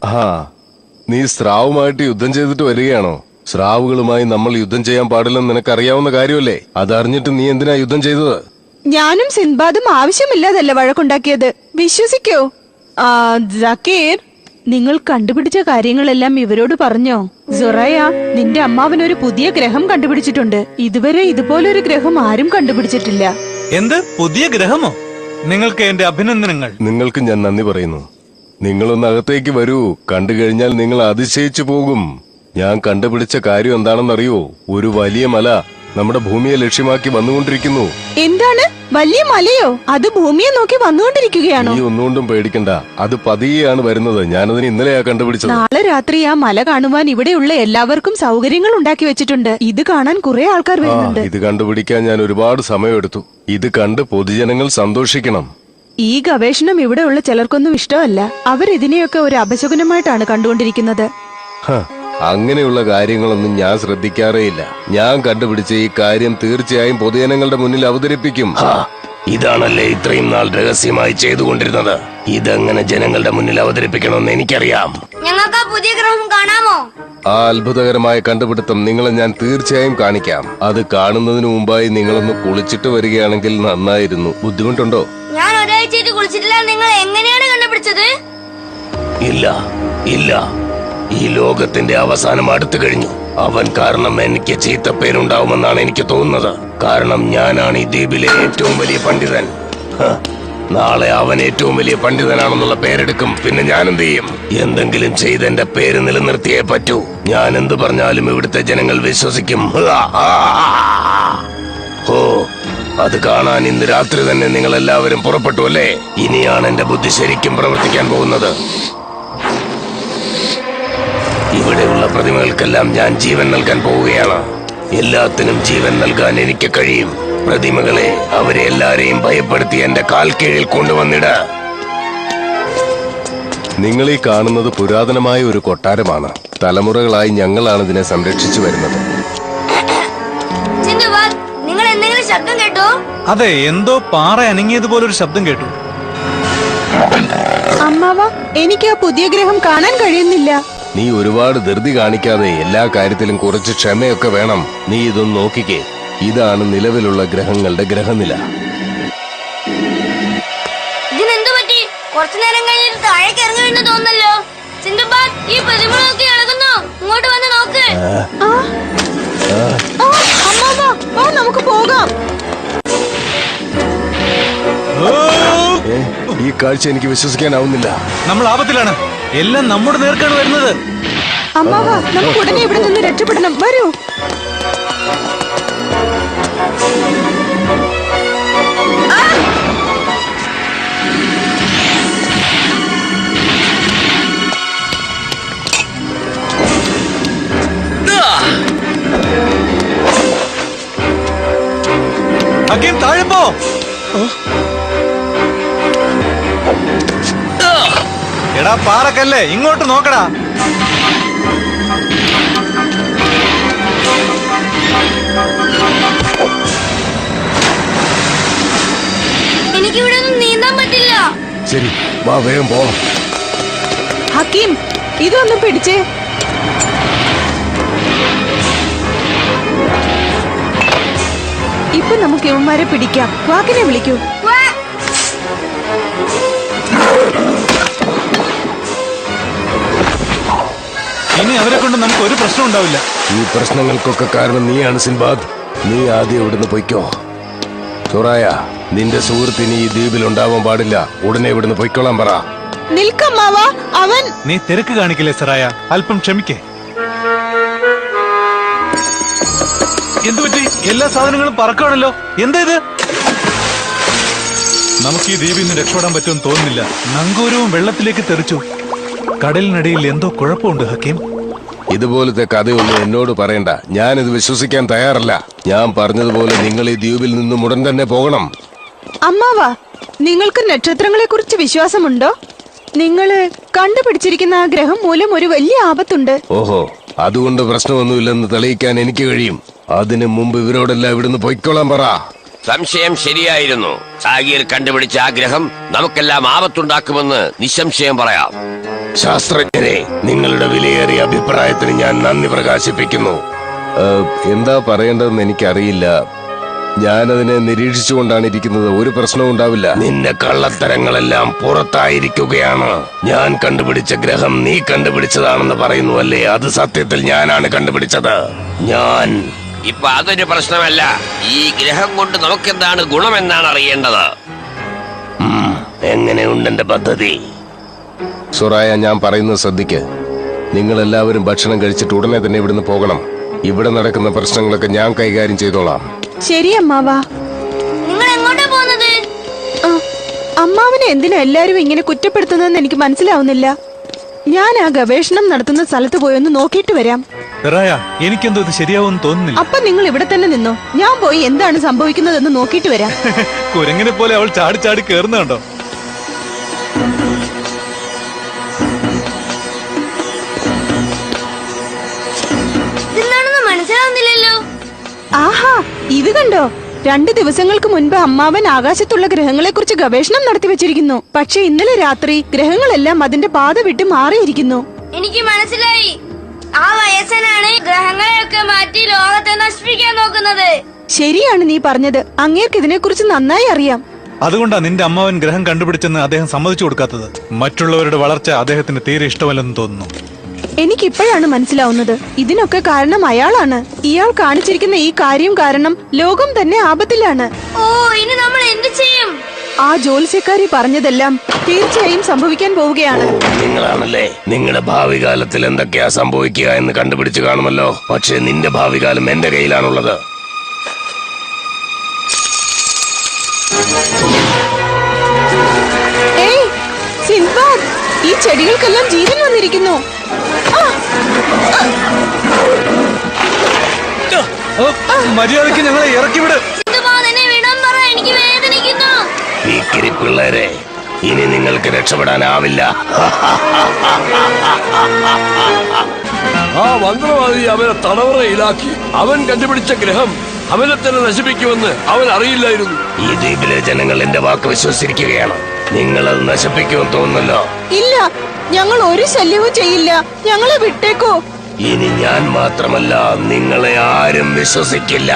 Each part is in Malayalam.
ആ, നീ സ്രാവുമായിട്ട് യുദ്ധം ചെയ്തിട്ട് വരികയാണോ? സ്രാവുകളുമായി നമ്മൾ യുദ്ധം ചെയ്യാൻ പാടില്ലെന്ന് നിനക്കറിയാവുന്ന കാര്യമല്ലേ? അതറിഞ്ഞിട്ട് നീ എന്തിനാ യുദ്ധം ചെയ്തത്? ഞാനും സിൻബാദും ആവശ്യമില്ലാതല്ല വഴക്കുണ്ടാക്കിയത്, വിശ്വസിക്കോ? സക്കീർ, നിങ്ങൾ കണ്ടുപിടിച്ച കാര്യങ്ങളെല്ലാം ഇവരോട് പറഞ്ഞോ? സൊറയ, നിന്റെ അമ്മാവൻ ഒരു പുതിയ ഗ്രഹം കണ്ടുപിടിച്ചിട്ടുണ്ട്. ഇതുവരെ ഇതുപോലൊരു ഗ്രഹം ആരും കണ്ടുപിടിച്ചിട്ടില്ല. എന്ത് പുതിയ ഗ്രഹമോ? നിങ്ങൾക്ക് എന്റെ അഭിനന്ദനങ്ങൾ. നിങ്ങൾക്ക് ഞാൻ നന്ദി പറയുന്നു. നിങ്ങളൊന്ന് അകത്തേക്ക് വരൂ. കണ്ടു കഴിഞ്ഞാൽ നിങ്ങൾ അതിശയിച്ചു പോകും. ഞാൻ കണ്ടുപിടിച്ച കാര്യം എന്താണെന്നറിയോ? ഒരു വലിയ മല നമ്മുടെ ഭൂമിയെ ലക്ഷ്യമാക്കി വന്നുകൊണ്ടിരിക്കുന്നു. എന്താണ് വലിയ മലയോ? അത് ഭൂമിയെ നോക്കി വന്നുകൊണ്ടിരിക്കുകയാണോ? നീ ഒന്നുകൊണ്ടും പേടിക്കണ്ട, അത് പതിയെയാണ് വരുന്നത്. ഞാനതിന് ഇന്നലെയാ കണ്ടുപിടിച്ചത്. നാളെ രാത്രി ആ മല കാണുവാൻ ഇവിടെയുള്ള എല്ലാവർക്കും സൗകര്യങ്ങൾ ഉണ്ടാക്കി വെച്ചിട്ടുണ്ട്. ഇത് കാണാൻ കുറെ ആൾക്കാർ വരുന്നുണ്ട്. ഇത് കണ്ടുപിടിക്കാൻ ഞാൻ ഒരുപാട് സമയമെടുത്തു. ഇത് കണ്ട് പൊതുജനങ്ങൾ സന്തോഷിക്കണം. ഈ ഗവേഷണം ഇവിടെയുള്ള ചിലർക്കൊന്നും ഇഷ്ടമല്ല. അവരിതിനെയൊക്കെ ഒരു അപശകുനമായിട്ടാണ് കണ്ടുകൊണ്ടിരിക്കുന്നത്. അങ്ങനെയുള്ള കാര്യങ്ങളൊന്നും ഞാൻ ശ്രദ്ധിക്കാറേയില്ല. ഞാൻ കണ്ടുപിടിച്ച ഈ കാര്യം തീർച്ചയായും പൊതുജനങ്ങളുടെ മുന്നിൽ അവതരിപ്പിക്കും. ഇതാണല്ലേ ഇത്രയും നാൾ രഹസ്യമായി ചെയ്തുകൊണ്ടിരുന്നത്. ഇതെങ്ങനെ ജനങ്ങളുടെ മുന്നിൽ അവതരിപ്പിക്കണമെന്ന് എനിക്കറിയാം. ഞങ്ങൾക്ക് ആ പുതിയ ഗ്രഹം കാണാമോ? ആ അത്ഭുതകരമായ കണ്ടുപിടുത്തം നിങ്ങളെ ഞാൻ തീർച്ചയായും കാണിക്കാം. അത് കാണുന്നതിന് മുമ്പായി നിങ്ങളൊന്ന് കുളിച്ചിട്ട് വരികയാണെങ്കിൽ നന്നായിരുന്നു. ബുദ്ധിമുട്ടുണ്ടോ? ഞാൻ ഒരാഴ്ചയായിട്ട് കുളിച്ചിട്ടില്ല. നിങ്ങൾ എങ്ങനെയാണ് കണ്ടുപിടിച്ചത്? ഇല്ല ഇല്ല, ഈ ലോകത്തിന്റെ അവസാനം അടുത്തു കഴിഞ്ഞു. അവൻ കാരണം എനിക്ക് ചീത്തപ്പേരുണ്ടാവുമെന്നാണ് എനിക്ക് തോന്നുന്നത്. കാരണം ഞാനാണ് ഈ ദ്വീപിലെ ഏറ്റവും വലിയ പണ്ഡിതൻ. നാളെ അവൻ ഏറ്റവും വലിയ പണ്ഡിതനാണെന്നുള്ള പേരെടുക്കും. പിന്നെ ഞാൻ എന്ത് ചെയ്യും? എന്തെങ്കിലും ചെയ്ത് എന്റെ പേര് നിലനിർത്തിയേ പറ്റൂ. ഞാൻ എന്ത് പറഞ്ഞാലും ഇവിടുത്തെ ജനങ്ങൾ വിശ്വസിക്കും. ഓ, അത് കാണാൻ ഇന്ന് രാത്രി തന്നെ നിങ്ങൾ എല്ലാവരും പുറപ്പെട്ടു അല്ലേ? ഇനിയാണ് എന്റെ ബുദ്ധി ശരിക്കും പ്രവർത്തിക്കാൻ പോകുന്നത്. ഇവിടെയുള്ള പ്രതിമകൾക്കെല്ലാം ഞാൻ ജീവൻ നൽകാൻ പോവുകയാണ്. എല്ലാത്തിനും ജീവൻ നൽകാൻ എനിക്ക് കഴിയും. പ്രതിമകളെ, അവരെ എല്ലാരെയും ഭയപ്പെടുത്തി എന്റെ കാൽ കീഴിൽ കൊണ്ടുവന്നിട. നിങ്ങൾ ഈ കാണുന്നത് പുരാതനമായ ഒരു കൊട്ടാരമാണ്. തലമുറകളായി ഞങ്ങളാണ് ഇതിനെ സംരക്ഷിച്ചു വരുന്നത്. നിങ്ങൾ എന്തെങ്കിലും ശബ്ദം കേട്ടോ? അതെ, എന്തോ പാറ അനങ്ങിയതുപോലൊരു ശബ്ദം കേട്ടു. അമ്മാവ, എനിക്ക് ആ പുതിയ ഗ്രഹം കാണാൻ കഴിയുന്നില്ല. നീ ഒരുപാട് ധൃതി കാണിക്കാതെ എല്ലാ കാര്യത്തിലും കുറച്ച് ക്ഷമയൊക്കെ വേണം. നീ ഇതൊന്ന് നോക്കിക്കേ. ഇതാണ് നിലവിലുള്ള ഗ്രഹങ്ങളുടെ ഗ്രഹനില. ഇതിനെന്തു പറ്റി? കുറച്ചു നേരം കഴിഞ്ഞിട്ട് താഴേക്ക് ഇറങ്ങി വീണ് തോന്നല്ലോ. സിന്ധുബാദ്, ഈ പ്രതിമകളൊക്കെ ഇളകുന്നു. ഇങ്ങോട്ട് വന്ന് നോക്ക്. അമ്മാവ, നമുക്ക് പോകാം. ഈ കാഴ്ച എനിക്ക് വിശ്വസിക്കാനാവുന്നില്ല. നമ്മൾ ആപത്തിലാണ്. എല്ലാം നമ്മുടെ നേർക്കാണ് വരുന്നത്. അമ്മാവ, നമുക്ക് ഉടനെ ഇവിടെ നിന്ന് രക്ഷപ്പെടണം. വരൂ. ഹക്കീം, താഴെ പോ. എടാ പാറക്കല്ലേ, ഇങ്ങോട്ട് നോക്കടാ. എനിക്കിവിടെ ഒന്നും നീന്താൻ പറ്റില്ല. ശരി, വാ, വേഗം പോ. ഹക്കീം, ഇതൊന്നും പിടിച്ചേ. ഇപ്പൊ നമുക്ക് ഇവന്മാരെ പിടിക്കാം. വാക്കിനെ വിളിക്കൂ. ഇനി അവരെ കൊണ്ട് നമുക്ക് ഒരു പ്രശ്നം ഉണ്ടാവില്ല. ഈ പ്രശ്നങ്ങൾക്കൊക്കെ കാരണം നീയാണ് സിൻബാദ്. നീ ആദ്യം ഇവിടുന്ന് പൊയ്ക്കോ. സൊറായ, നിന്റെ സുഹൃത്തിന് ഈ ദ്വീപിൽ ഉണ്ടാവാൻ പാടില്ല. ഉടനെ ഇവിടുന്ന് പൊയ്ക്കോളാൻ പറ. നിൽക്കമ്മാവ, അവൻ. നീ തിരക്ക് കാണിക്കില്ലേ സറായ? അല്പം ക്ഷമിക്കേ. എന്തുപറ്റി? എല്ലാ സാധനങ്ങളും പറക്കാണല്ലോ. എന്താ ഇത്? നമുക്ക് ഈ ദ്വീപിൽ നിന്ന് രക്ഷപ്പെടാൻ പറ്റുമെന്ന് തോന്നുന്നില്ല. നങ്കൂരവും വെള്ളത്തിലേക്ക് തെറിച്ചു. കടലിനടിയിൽ എന്തോ കുഴപ്പമുണ്ട് ഹക്കീം. ഇതുപോലത്തെ കഥയൊന്നും എന്നോട് പറയണ്ട. ഞാനിത് വിശ്വസിക്കാൻ തയ്യാറല്ല. ഞാൻ പറഞ്ഞതുപോലെ നിങ്ങൾ ഈ ദ്വീപിൽ നിന്നും ഉടൻ തന്നെ പോകണം. അമ്മാവ, നിങ്ങൾക്ക് നക്ഷത്രങ്ങളെ കുറിച്ച് വിശ്വാസമുണ്ടോ? നിങ്ങള് കണ്ടുപിടിച്ചിരിക്കുന്ന ആ ഗ്രഹം മൂലം ഒരു വലിയ ആപത്തുണ്ട്. ഓഹോ, അതുകൊണ്ട് പ്രശ്നമൊന്നുമില്ലെന്ന് തെളിയിക്കാൻ എനിക്ക് കഴിയും. അതിനു മുമ്പ് ഇവരോടെല്ലാം ഇവിടുന്ന് പൊയ്ക്കോളാൻ പറ. സംശയം ശരിയായിരുന്നു. സാഗീർ കണ്ടുപിടിച്ച ആഗ്രഹം നമുക്കെല്ലാം ആപത്തുണ്ടാക്കുമെന്ന് നിസ്സംശയം പറയാം. ശാസ്ത്രജ്ഞരെ, നിങ്ങളുടെ വിലയേറിയ അഭിപ്രായത്തിന് ഞാൻ നന്ദി പ്രകാശിപ്പിക്കുന്നു. എന്താ പറയേണ്ടതെന്ന് എനിക്കറിയില്ല. ഞാനതിനെ നിരീക്ഷിച്ചുകൊണ്ടാണ് ഇരിക്കുന്നത്. ഒരു പ്രശ്നവും ഉണ്ടാവില്ല. നിന്റെ കള്ളത്തരങ്ങളെല്ലാം പുറത്തായിരിക്കുകയാണ്. ഞാൻ കണ്ടുപിടിച്ച ഗ്രഹം നീ കണ്ടുപിടിച്ചതാണെന്ന് പറയുന്നു അല്ലേ? അത് സത്യത്തിൽ ഞാനാണ് കണ്ടുപിടിച്ചത്. ഞാൻ ഇപ്പൊ അതൊരു പ്രശ്നമല്ല. ഈ ഗ്രഹം കൊണ്ട് നമുക്കെന്താണ് ഗുണമെന്നാണ് അറിയേണ്ടത്. എങ്ങനെയുണ്ട് എന്റെ പദ്ധതി? സുറായ, ഞാൻ പറയുന്നത് ശ്രദ്ധിക്ക്. നിങ്ങൾ എല്ലാവരും ഭക്ഷണം കഴിച്ചിട്ട് ഉടനെ തന്നെ ഇവിടുന്ന് പോകണം. ഇവിടെ നടക്കുന്ന പ്രശ്നങ്ങളൊക്കെ ഞാൻ കൈകാര്യം ചെയ്തോളാം. ശരി അമ്മാവാ. നിങ്ങൾ എങ്ങോട്ടാ പോകുന്നത്? അമ്മാവനെ എന്തിനാ എല്ലാരും ഇങ്ങനെ കുറ്റപ്പെടുത്തുന്നതെന്ന് എനിക്ക് മനസ്സിലാവുന്നില്ല. ഞാൻ ആ ഗവേഷണം നടത്തുന്ന സ്ഥലത്ത് പോയി ഒന്ന് നോക്കിയിട്ട് വരാം. സെറായ, എനിക്കെന്തോ ഇത് ശരിയാവുമെന്ന് തോന്നുന്നില്ല. അപ്പൊ നിങ്ങൾ ഇവിടെ തന്നെ നിന്നോ. ഞാൻ പോയി എന്താണ് സംഭവിക്കുന്നതെന്ന് നോക്കിയിട്ട് വരാം. കുരങ്ങനെ പോലെ അവൾ ചാടി ചാടി കേറുന്ന കണ്ടോ? ഇതെന്താണെന്ന് മനസ്സിലാവുന്നില്ലല്ലോ. ആഹാ, ഇത് കണ്ടോ? 2 ദിവസങ്ങൾക്ക് മുൻപ് അമ്മാവൻ ആകാശത്തുള്ള ഗ്രഹങ്ങളെ കുറിച്ച് ഗവേഷണം നടത്തി വെച്ചിരിക്കുന്നു. പക്ഷെ ഇന്നലെ രാത്രി ഗ്രഹങ്ങളെല്ലാം അതിന്റെ പാത വിട്ട് മാറിയിരിക്കുന്നു. എനിക്ക് മനസ്സിലായി. ആ വയസ്സനാണ് ഗ്രഹങ്ങളെയൊക്കെ മാറ്റി ലോകത്തെ നശിപ്പിക്കാൻ നോക്കുന്നത്. ശരിയാണ് നീ പറഞ്ഞത്. അങ്ങേർക്ക് ഇതിനെക്കുറിച്ച് നന്നായി അറിയാം. അതുകൊണ്ടാ നിന്റെ അമ്മാവൻ ഗ്രഹം കണ്ടുപിടിച്ചെന്ന് അദ്ദേഹം സമ്മതിച്ചു കൊടുക്കാത്തത്. മറ്റുള്ളവരുടെ വളർച്ച അദ്ദേഹത്തിന് തീരെ ഇഷ്ടമല്ലെന്ന് തോന്നുന്നു. എനിക്കിപ്പോഴാണ് മനസ്സിലാവുന്നത്. ഇതിനൊക്കെ കാരണം അയാളാണ്. ഇയാൾ കാണിച്ചിരിക്കുന്ന ഈ കാര്യം കാരണം ലോകം തന്നെ ആപത്തിലാണ്. ഓ, ഇനി നമ്മൾ എന്ത് ചെയ്യും? ആ ജോത്സ്യക്കാരി പറഞ്ഞതെല്ലാം തീർച്ചയായും സംഭവിക്കാൻ പോവുകയാണ്. നിങ്ങളാണല്ലേ നിങ്ങളുടെ ഭാവി കാലത്തിൽ എന്തൊക്കെയാ സംഭവിക്കുക എന്ന് കണ്ടുപിടിച്ച് കാണുമല്ലോ. പക്ഷെ നിന്റെ ഭാവി കാലം എന്റെ കയ്യിലാണുള്ളത്. ഏയ് സിൻബാദ്, ഈ ചെടികൾക്കെല്ലാം ജീവൻ വന്നിരിക്കുന്നു. മര്യാദയ്ക്ക് ഞങ്ങളെ ഇറക്കിവിട്. സിന്ധുബാദ്, എന്നെ വിടാൻ പറ. എനിക്ക് വേദനിക്കുന്നു. ഈ കിരിപ്പിള്ളേരെ, ഇനി നിങ്ങൾക്ക് രക്ഷപ്പെടാനാവില്ല. ആ മന്ത്രവാദി അവനെ തടവറയിലാക്കി. അവൻ കണ്ടുപിടിച്ച ഗ്രഹം അവനെ തന്നെ നശിപ്പിക്കുമെന്ന് അവൻ അറിയില്ലായിരുന്നു. ഈ ദ്വീപിലെ ജനങ്ങൾ എന്റെ വാക്ക് വിശ്വസിച്ചിരിക്കുകയാണ്. നിങ്ങളത് നശിപ്പിക്കുമെന്ന് തോന്നുന്നല്ലോ. ഇല്ല, ഞങ്ങൾ ഒരു ശല്യവും ചെയ്യില്ല. ഞങ്ങളെ വിട്ടേക്കോ. ഇനി ഞാൻ മാത്രമല്ല, നിങ്ങളെ ആരും വിശ്വസിക്കില്ല.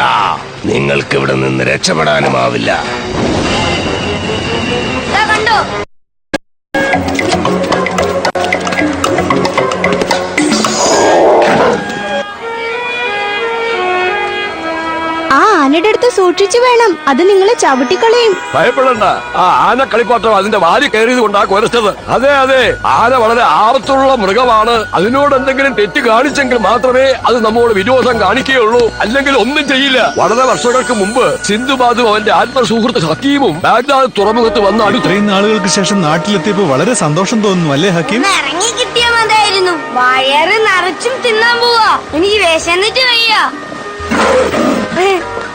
നിങ്ങൾക്ക് ഇവിടെ നിന്ന് രക്ഷപ്പെടാനുമാവില്ല. ദാ കണ്ടോ? ആ ആനയുടെ അടുത്ത് സൂക്ഷിച്ചു വേണം. അത് നിങ്ങളെ ചവിട്ടിക്കളയും. ഭയപ്പെടണ്ട. ആ ആന കളിപ്പാട്ടം അതിന്റെ വാരി കയറിയത് കൊണ്ടാ കുരച്ചത്. അതെ അതെ, ആന വളരെ ആപത്തുള്ള മൃഗമാണ്. അതിനോട് എന്തെങ്കിലും തെറ്റ് കാണിച്ചെങ്കിൽ മാത്രമേ അത് നമ്മോട് വിരോധം കാണിക്കുകയുള്ളൂ. അല്ലെങ്കിൽ ഒന്നും ചെയ്യില്ല. വളരെ വർഷങ്ങൾക്ക് മുമ്പ് സിന്ധുബാദും അവന്റെ ആത്മസുഹൃത്ത് ഹക്കീമും ബാഗ്ദാദ് തുറമുഖത്ത് വന്ന് അടുത്ത്. ഇത്രയും നാളുകൾക്ക് ശേഷം നാട്ടിലെത്തിയപ്പോ വളരെ സന്തോഷം തോന്നുന്നു അല്ലേ ഹക്കീം? ഇറങ്ങി കിട്ടിയ മതായിരുന്നു. വയറ് നിറച്ചും തിന്നാൻ പോവാ. എനിക്ക് വിശന്നിട്ട് വയ്യ.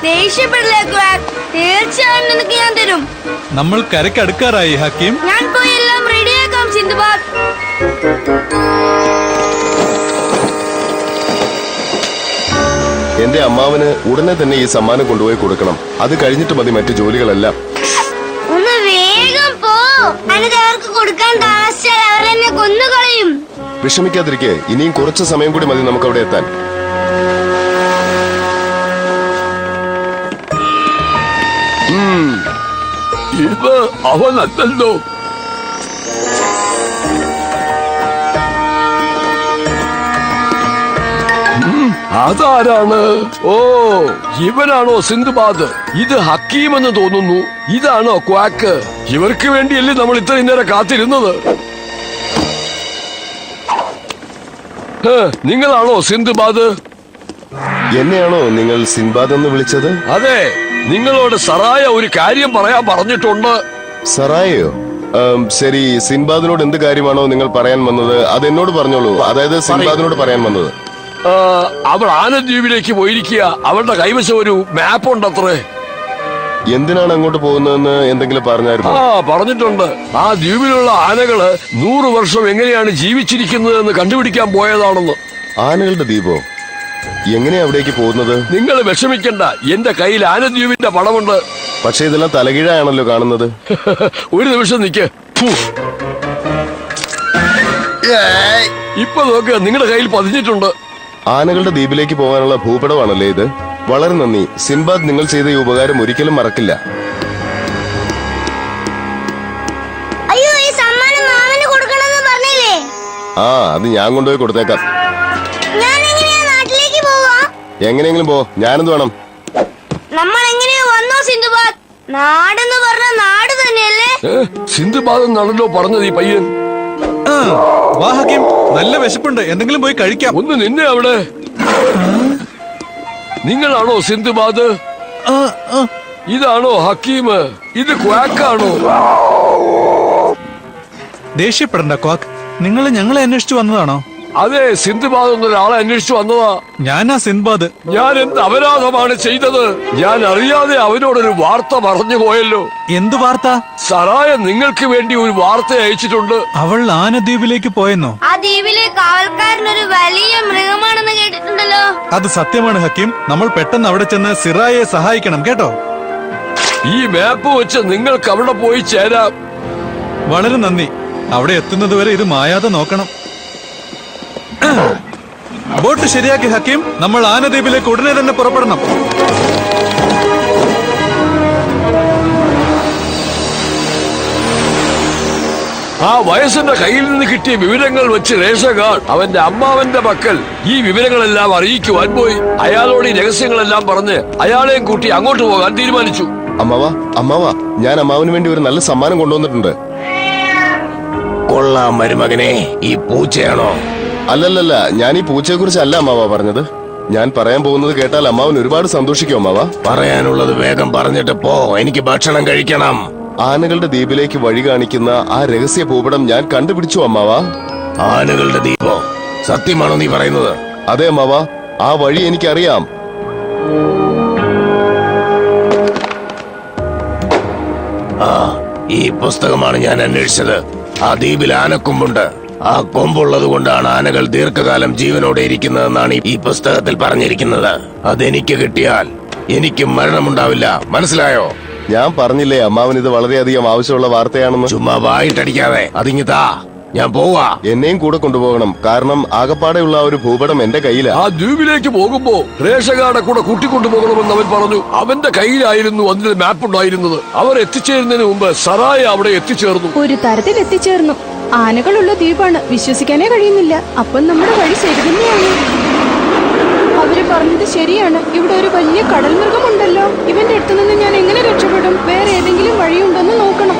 ദേഷ്യപ്പെടില്ലേ ക്വാക്ക്? തീർച്ചയായും നിനക്ക് ഞാൻ തരും. നമ്മൾ കരയ്ക്ക് അടുക്കാറായി ഹക്കീം. ഞാൻ പോയി എല്ലാം റെഡിയാക്കാം സിന്ധുബാദ്. എന്റെ അമ്മാവന് ഉടനെ തന്നെ ഈ സമ്മാനം കൊണ്ടുപോയി കൊടുക്കണം. അത് കഴിഞ്ഞിട്ട് മതി മറ്റു ജോലികളെല്ലാം. ഒന്ന് വേഗം പോ. അല്ലാതെ അവർക്ക് കൊടുക്കാൻ താമസിച്ചാൽ അവർ എന്നെ കൊന്നുകളയും. വിഷമിക്കാതിരിക്കെ, ഇനിയും കുറച്ച് സമയം കൂടി മതി നമുക്ക് അവിടെ എത്താൻ. ഇത് അവനല്ലോ. അതാരാണ്? ഓ, ഇവനാണോ സിന്ധുബാദ്? ഇത് ഹക്കീം എന്ന് തോന്നുന്നു. ഇതാണോ ക്വാക്ക്? ഇവർക്ക് വേണ്ടിയല്ലേ നമ്മൾ ഇത്രയും നേരം കാത്തിരുന്നത്? നിങ്ങളാണോ സിന്ധുബാദ്? എന്നെയാണോ നിങ്ങൾ സിൻബാദ് എന്ന് വിളിച്ചത്? അതെ, നിങ്ങളോട് സറായ ഒരു കാര്യം പറയാൻ പറഞ്ഞിട്ടുണ്ട്. സറായയോ? ശരി, സിൻബാദിനോട് എന്ത് കാര്യമാണോ നിങ്ങൾ പറയാൻ വന്നത് അത് എന്നോട് പറഞ്ഞോളൂ. അതായത് സിൻബാദിനോട് പറയാൻ വന്നത്. അവൾ ആനദ്വീപിലേക്ക് പോയിരിക്കുക. അവളുടെ കൈവശം ഒരു മാപ്പ് ഉണ്ടത്രേ. എന്തിനാണ് അങ്ങോട്ട് പോകുന്നതെന്ന് എന്തെങ്കിലും പറഞ്ഞായിരുന്നു? പറഞ്ഞിട്ടുണ്ട്. ആ ദ്വീപിലുള്ള ആനകള് 100 വർഷം എങ്ങനെയാണ് ജീവിച്ചിരിക്കുന്നത് എന്ന് കണ്ടുപിടിക്കാൻ പോയതാണെന്ന്. ആനകളുടെ ദ്വീപോ? എങ്ങനെയാ അവിടേക്ക് പോകുന്നത്? നിങ്ങൾ വിഷമിക്കണ്ട, എന്റെ കയ്യിൽ ആനദ്വീപിന്റെ പടമുണ്ട്. പക്ഷെ ഇതെല്ലാം തലകീഴാണല്ലോ കാണുന്നത്. ഒരു നിമിഷം നിക്ക്. ഇപ്പൊ നോക്കുക നിങ്ങളുടെ കയ്യിൽ പതിഞ്ഞിട്ടുണ്ട്. ആനകളുടെ ദ്വീപിലേക്ക് പോകാനുള്ള ഭൂപടമാണല്ലേ ഇത്? വളരെ നന്ദി സിൻബാദ്, നിങ്ങൾ ചെയ്ത ഈ ഉപകാരം ഒരിക്കലും മറക്കില്ല. അയ്യോ, ഈ സമ്മാനം മാമന് കൊടുക്കണമെന്ന് പറഞ്ഞില്ലേ? ആ, അത് ഞാൻ കൊണ്ടുപോയി കൊടുത്തേക്കാം. ഞാൻ എങ്ങനെയാ നാട്ടിലേക്ക് പോവാ? എങ്ങനെയെങ്കിലും പോ, ഞാനെന്ത് വേണം? നമ്മൾ എങ്ങനെയാ വന്നോ സിന്ധുബാദ്? നാടെന്ന് പറഞ്ഞ നാട് തന്നെയല്ലേ? സിന്ധുബാദം നടല്ലോ പറഞ്ഞത് ഈ പയ്യൻ. ആ, വാ ഹക്കീം, നല്ല വിശപ്പുണ്ട്, എന്തെങ്കിലും പോയി കഴിക്കാം. ഒന്ന് നിന്നെ അവിടെ. നിങ്ങളാണോ സിന്ധുബാദ്? ആ, ആ. ഇതാണോ ഹക്കീം? ഇത് ക്വാക്കാണോ? ദേഷ്യപ്പെടണ്ട ക്വാക്ക്, നിങ്ങൾ ഞങ്ങളെ അന്വേഷിച്ചു വന്നതാണോ? അതെ, സിന്ധുബാദ് എന്നൊരാളെ അന്വേഷിച്ചു വന്നതാ. ഞാനാ സിൻബാദ്. ഞാൻ എന്ത് അപരാധമാണ് ചെയ്തത്? ഞാൻ അറിയാതെ അവനോടൊരു വാർത്ത പറഞ്ഞു പോയല്ലോ. എന്തു വാർത്ത? സറായ നിങ്ങൾക്ക് വേണ്ടി ഒരു വാർത്ത അയച്ചിട്ടുണ്ട്. അവൾ ആനദ്വീപിലേക്ക് പോയെന്നോ? ആ ദ്വീപിലെ കാവൽക്കാരൻ ഒരു വലിയ മൃഗമാണെന്ന് കേട്ടിട്ടുണ്ടല്ലോ. അത് സത്യമാണ് ഹക്കീം. നമ്മൾ പെട്ടെന്ന് അവിടെ ചെന്ന് സിറായെ സഹായിക്കണം, കേട്ടോ? ഈ മാപ്പ് വെച്ച് നിങ്ങൾക്ക് അവിടെ പോയി ചേരാം. വളരെ നന്ദി. അവിടെ എത്തുന്നത് വരെ ഇത് മായാതെ നോക്കണം. ബോട്ട് ശരിയാക്കി ഹക്കീം, നമ്മൾ ആനദ്വീപിലേക്ക് ഉടനെ തന്നെ പുറപ്പെടണം. ആ വയസ്സിന്റെ കയ്യിൽ നിന്ന് കിട്ടിയ വിവരങ്ങൾ വെച്ച് രേഷകാർ അവന്റെ അമ്മാവന്റെ മക്കൾ ഈ വിവരങ്ങളെല്ലാം അറിയിക്കുവാൻ പോയി. അയാളോട് ഈ രഹസ്യങ്ങളെല്ലാം പറഞ്ഞ് അയാളെയും കൂട്ടി അങ്ങോട്ട് പോകാൻ തീരുമാനിച്ചു. അമ്മാവ, ഞാൻ അമ്മാവന് വേണ്ടി ഒരു നല്ല സമ്മാനം കൊണ്ടുവന്നിട്ടുണ്ട്. കൊള്ളാം മരുമകനെ, ഈ പൂച്ചയാണോ? അല്ലല്ലല്ല, ഞാൻ ഈ പൂച്ചയെ കുറിച്ചല്ല അമ്മാവ പറഞ്ഞത്. ഞാൻ പറയാൻ പോകുന്നത് കേട്ടാൽ അമ്മാവൻ ഒരുപാട് സന്തോഷിക്കും അമ്മാവ. പറയാനുള്ളത് വേഗം പറഞ്ഞിട്ട് പോ, എനിക്ക് ഭക്ഷണം കഴിക്കണം. ആനകളുടെ ദ്വീപിലേക്ക് വഴി കാണിക്കുന്ന ആ രഹസ്യ ഭൂപടം ഞാൻ കണ്ടുപിടിച്ചു അമ്മാവ. ആനകളുടെ ദ്വീപോ? സത്യമാണോ നീ പറയുന്നത്? അതെ അമ്മാവ, ആ വഴി എനിക്കറിയാം. ആ, ഈ പുസ്തകമാണ് ഞാൻ അന്വേഷിച്ചത്. ആ ദ്വീപിൽ ആനക്കൊമ്പുണ്ട്. ആ കൊമ്പുള്ളത് കൊണ്ടാണ് ആനകൾ ദീർഘകാലം ജീവനോടെ ഇരിക്കുന്നതെന്നാണ് ഈ പുസ്തകത്തിൽ പറഞ്ഞിരിക്കുന്നത്. അതെനിക്ക് കിട്ടിയാൽ എനിക്ക് മരണമുണ്ടാവില്ല, മനസ്സിലായോ? ഞാൻ പറഞ്ഞില്ലേ അമ്മാവൻ ഇത് വളരെയധികം ആവശ്യമുള്ള വാർത്തയാണെന്ന്. ചുമ്മാ വായിട്ടടിക്കാതെ അതിങ്ങിതാ, ഞാൻ പോവാ. എന്നെയും കൂടെ കൊണ്ടുപോകണം, കാരണം ആകപ്പാടെയുള്ള ആ ഒരു ഭൂപടം എന്റെ കയ്യിലാ. ആ ദ്വീപിലേക്ക് പോകുമ്പോ രേഷകാരുടെ കൂടെ കൂട്ടിക്കൊണ്ടുപോകണമെന്ന് അവൻ പറഞ്ഞു. അവന്റെ കയ്യിലായിരുന്നു അതിന്റെ മാപ്പ് ഉണ്ടായിരുന്നത്. അവർ എത്തിച്ചേരുന്നതിന് മുമ്പ് സറായ അവിടെ എത്തിച്ചേർന്നു. ഒരു തരത്തിൽ എത്തിച്ചേർന്നു. ആനകളുള്ള ദ്വീപാണ്, വിശ്വസിക്കാനേ കഴിയുന്നില്ല. അപ്പം നമ്മുടെ വഴി ശരി തന്നെയാണ്. അവര് പറഞ്ഞത് ശരിയാണ്. ഇവിടെ ഒരു വലിയ കടൽ മൃഗമുണ്ടല്ലോ. ഇവന്റെ അടുത്ത് നിന്ന് ഞാൻ എങ്ങനെ രക്ഷപ്പെടും? വേറെ ഏതെങ്കിലും വഴിയുണ്ടോന്ന് നോക്കണം.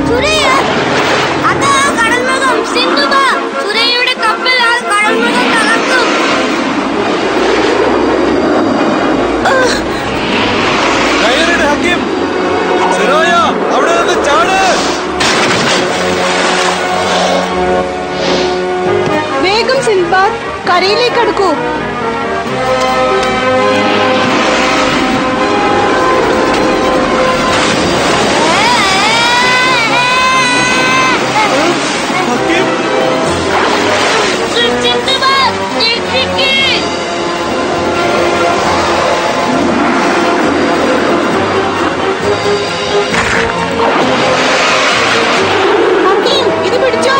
സുരയ്യ, അതാ കടൽമൃഗം. സിന്ധുബാ, സുരയ്യയുടെ കപ്പൽ ആ കടൽമൃഗം തകർത്തു. കയറിട് ഹക്കീം. സിറായ, അവിടെ നിന്ന് ചാട്. വേഗം സിൻബാദ്, കരയിലേക്ക് അടുക്കൂ. ഹക്കീം, സിന്ധുബാ, രക്ഷിക്ക്. ഹക്കീം, ഇത് പിടിച്ചോ.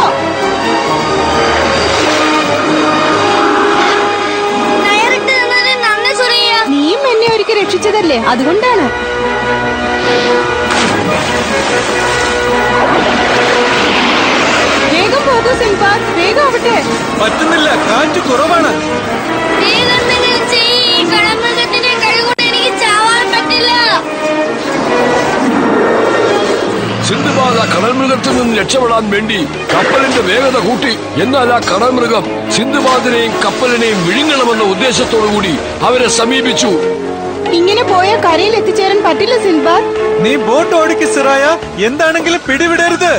കയറിട്ട് നിന്നതിന് നന്ദി സുരയ്യ. നീയും എന്നെ ഒരിക്കൽ രക്ഷിച്ചതല്ലേ, അതുകൊണ്ടാണ്. വേഗം പോകൂ സിൻബാദ്, വേഗം ആവട്ടെ. പറ്റുന്നില്ല, കാറ്റ് കുറവാണ്. വേഗമെന്തെങ്കിലും ചെയ്യ്. ഈ കടൽമൃഗത്തിന്റെ കഴിവുകൊണ്ട് എനിക്ക് ചാവാൻ പറ്റില്ല. സിന്ധുബാദ് ആ കടൽമൃഗത്തിൽ നിന്ന് രക്ഷപ്പെടാൻ വേണ്ടി കപ്പലിന്റെ വേഗത കൂട്ടി. എന്നാൽ ആ കടൽമൃഗം സിന്ധുബാദിനെയും കപ്പലിനെയും വിഴുങ്ങണമെന്ന ഉദ്ദേശത്തോടു കൂടി അവരെ സമീപിച്ചു. ഇങ്ങനെ പോയ കരയിൽ എത്തിച്ചേരാൻ പറ്റില്ല സിൻബാദ്. നീ ബോട്ട് ഓടിക്ക് സിറായ, എന്താണെങ്കിലും പിടിവിടരുത്.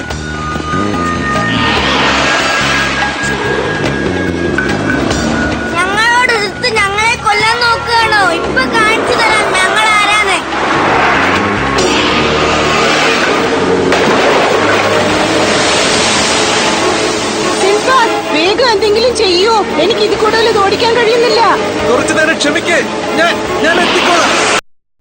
ഞങ്ങളോട് എതിർത്ത് ഞങ്ങളെ കൊല്ലാൻ നോക്കുകയാണോ? ഇപ്പൊ കാണിച്ചു തരാം ഞങ്ങൾ ആരാണ്. സിൻബാദ്, വേഗം എന്തെങ്കിലും ചെയ്യൂ. എനിക്ക് ഇത് കൂടുതൽ ഓടിക്കാൻ കഴിയുന്നില്ല. കുറച്ചു നേരം ക്ഷമിക്കേ, ഞാൻ എത്തിക്കോളാം.